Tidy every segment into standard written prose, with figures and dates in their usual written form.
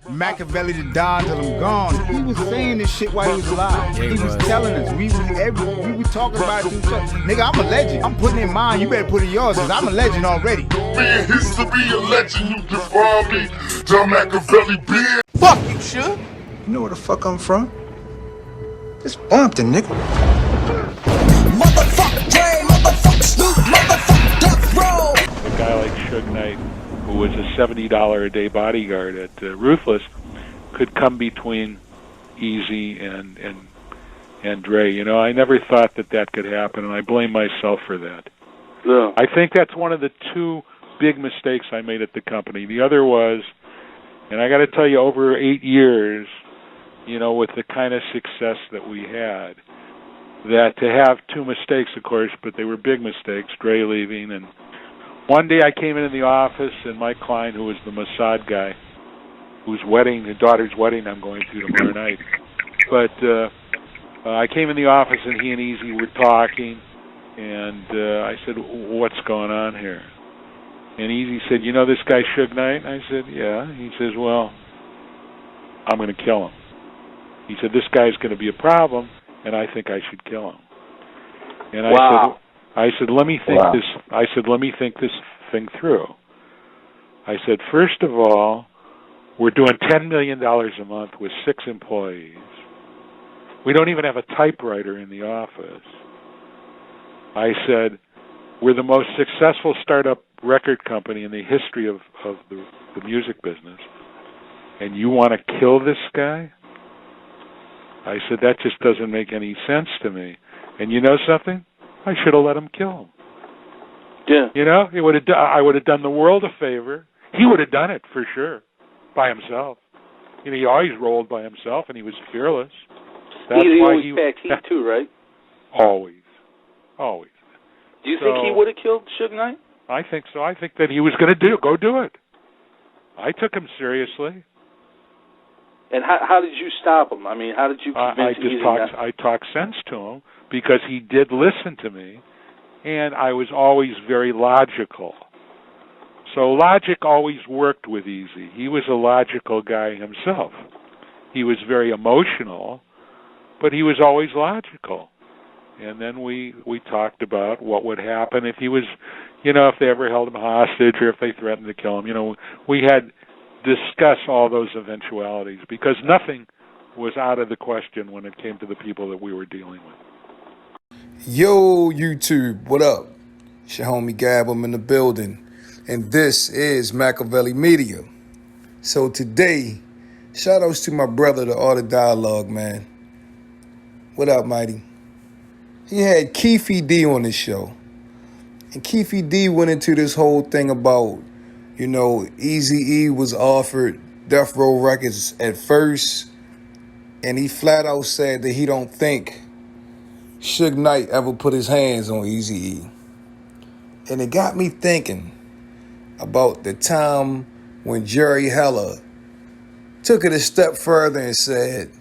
Machiavelli the Don till I'm gone. He was saying this shit while he was alive. He was telling us. We were talking about it. Nigga, I'm a legend. I'm putting in mine. You better put in yours, because I'm a legend already. Man, history a legend. You define me. John Machiavelli being. Fuck you, Suge. You know where the fuck I'm from? It's Bumpton, nigga. Motherfucker Dre, motherfucker Snoop, motherfucker Death Row. A guy like Suge Knight, who was a $70 a day bodyguard at Ruthless, could come between Eazy and Dre. You know, I never thought that could happen, and I blame myself for that. Yeah. I think that's one of the two big mistakes I made at the company. The other was, and I got to tell you, over 8 years, you know, with the kind of success that we had, that to have two mistakes, of course, but they were big mistakes, Dre leaving, and one day I came into the office, and Mike Klein, who was the Mossad guy, whose wedding, his daughter's wedding I'm going to tomorrow night, but I came in the office, and he and Eazy were talking, and I said, what's going on here? And Eazy said, you know this guy Suge Knight? I said, yeah. He says, well, I'm going to kill him. He said, this guy's going to be a problem, and I think I should kill him. And I said, let me think this. I said, let me think this thing through. I said, first of all, we're doing $10 million a month with 6 employees. We don't even have a typewriter in the office. I said, we're the most successful startup record company in the history of the music business, and you want to kill this guy? I said, that just doesn't make any sense to me. And you know something? I should have let him kill him. Yeah. You know, I would have done the world a favor. He would have done it for sure, by himself. You know, he always rolled by himself, and he was fearless. That's he why always packed heat too, right? Always. Do you think he would have killed Suge Knight? I think so. I think that he was going to go do it. I took him seriously. And how did you stop him? I mean, how did you convince I talked sense to him because he did listen to me, and I was always very logical. So logic always worked with Eazy. He was a logical guy himself. He was very emotional, but he was always logical. And then we talked about what would happen if he was, you know, if they ever held him hostage or if they threatened to kill him. You know, we had discussed all those eventualities because nothing was out of the question when it came to the people that we were dealing with. Yo, YouTube, what up? It's your homie Gab, I'm in the building. And this is Machiavelli Media. So today, shout outs to my brother, the Art of Dialogue, man. What up, Mighty? He had Keefy D on his show. And Keefy D went into this whole thing about, you know, Eazy-E was offered Death Row Records at first, and he flat out said that he don't think Suge Knight ever put his hands on Eazy-E. And it got me thinking about the time when Jerry Heller took it a step further and said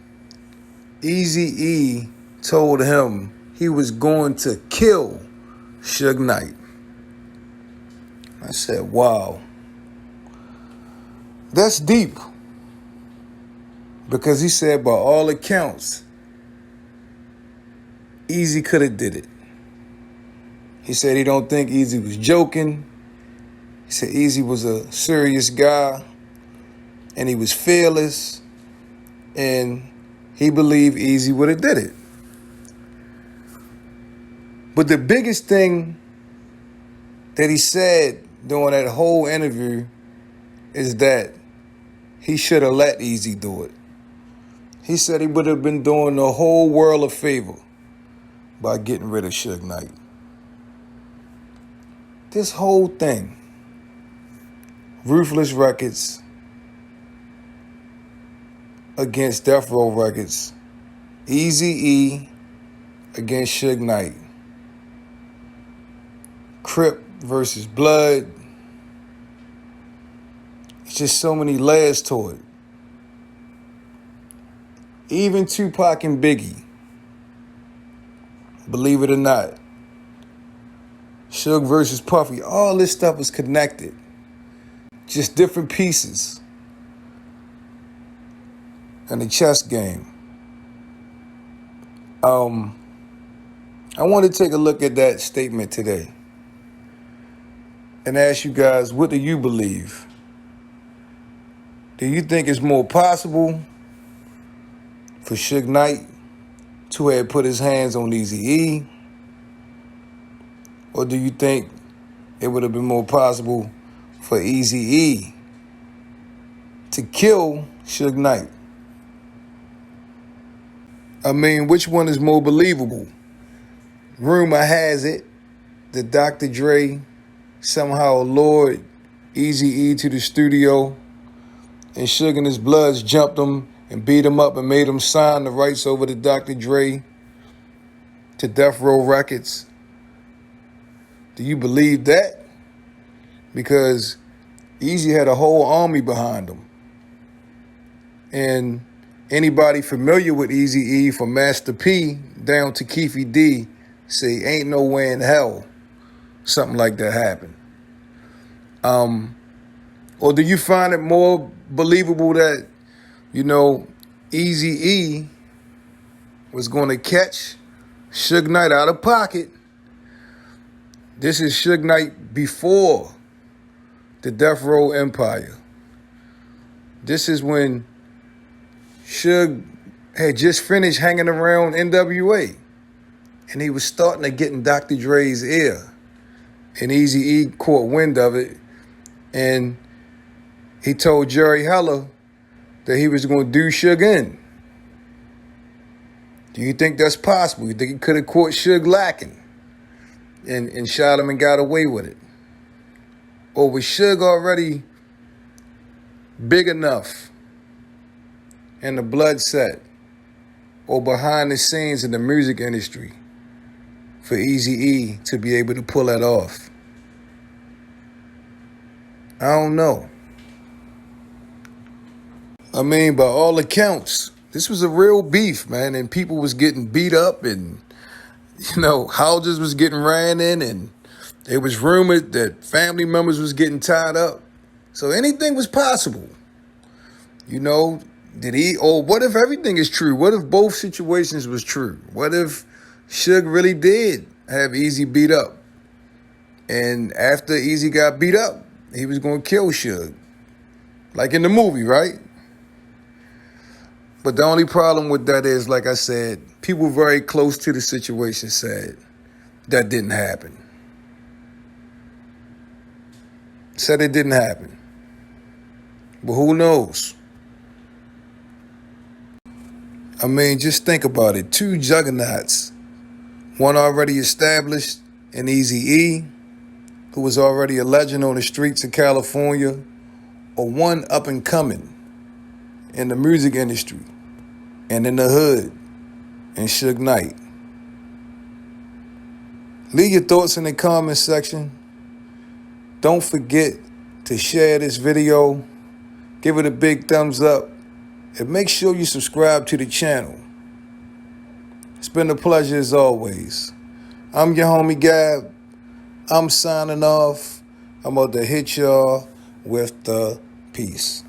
Eazy-E told him he was going to kill Suge Knight. I said, wow. That's deep. Because he said, by all accounts, Eazy could have did it. He said he don't think Eazy was joking. He said Eazy was a serious guy, and he was fearless, and he believed Eazy would have did it. But the biggest thing that he said during that whole interview is that he should have let Eazy do it. He said he would have been doing the whole world a favor by getting rid of Suge Knight. This whole thing, Ruthless Records against Death Row Records, Eazy-E against Suge Knight, Crip versus Blood. It's just so many layers to it. Even Tupac and Biggie, believe it or not, Suge versus Puffy, all this stuff is connected. Just different pieces. and the chess game. I want to take a look at that statement today and ask you guys, what do you believe? Do you think it's more possible for Suge Knight to have put his hands on Eazy-E? Or do you think it would have been more possible for Eazy-E to kill Suge Knight? I mean, which one is more believable? Rumor has it that Dr. Dre somehow lured Eazy-E to the studio and Suge and his Bloods jumped him and beat him up and made him sign the rights over to Dr. Dre to Death Row Records. Do you believe that? Because Eazy had a whole army behind him. And anybody familiar with Eazy-E, from Master P down to Keefy D, say ain't no way in hell something like that happened. Or do you find it more believable that, Eazy-E was going to catch Suge Knight out of pocket? This is Suge Knight before the Death Row Empire. This is when Suge had just finished hanging around NWA. And he was starting to get in Dr. Dre's ear. And Eazy-E caught wind of it. And he told Jerry Heller that he was going to do Suge in. Do you think that's possible? You think he could have caught Suge lacking and shot him and got away with it? Or was Suge already big enough in the blood set or behind the scenes in the music industry for Eazy-E to be able to pull that off? I don't know. I mean, by all accounts, this was a real beef, man, and people was getting beat up and, houses was getting ran in, and it was rumored that family members was getting tied up. So anything was possible. Or what if everything is true? What if both situations was true? What if Suge really did have Eazy beat up? And after Eazy got beat up, he was going to kill Suge. Like in the movie, right? But the only problem with that is, like I said, people very close to the situation said that didn't happen. Said it didn't happen. But who knows? I mean, just think about it. Two juggernauts. One already established in Eazy-E, who was already a legend on the streets of California, or one up and coming in the music industry and in the hood, and Suge Knight. Leave your thoughts in the comment section. Don't forget to share this video, give it a big thumbs up, and make sure you subscribe to the channel. It's been a pleasure as always. I'm your homie Gab. I'm signing off. I'm about to hit y'all with the peace.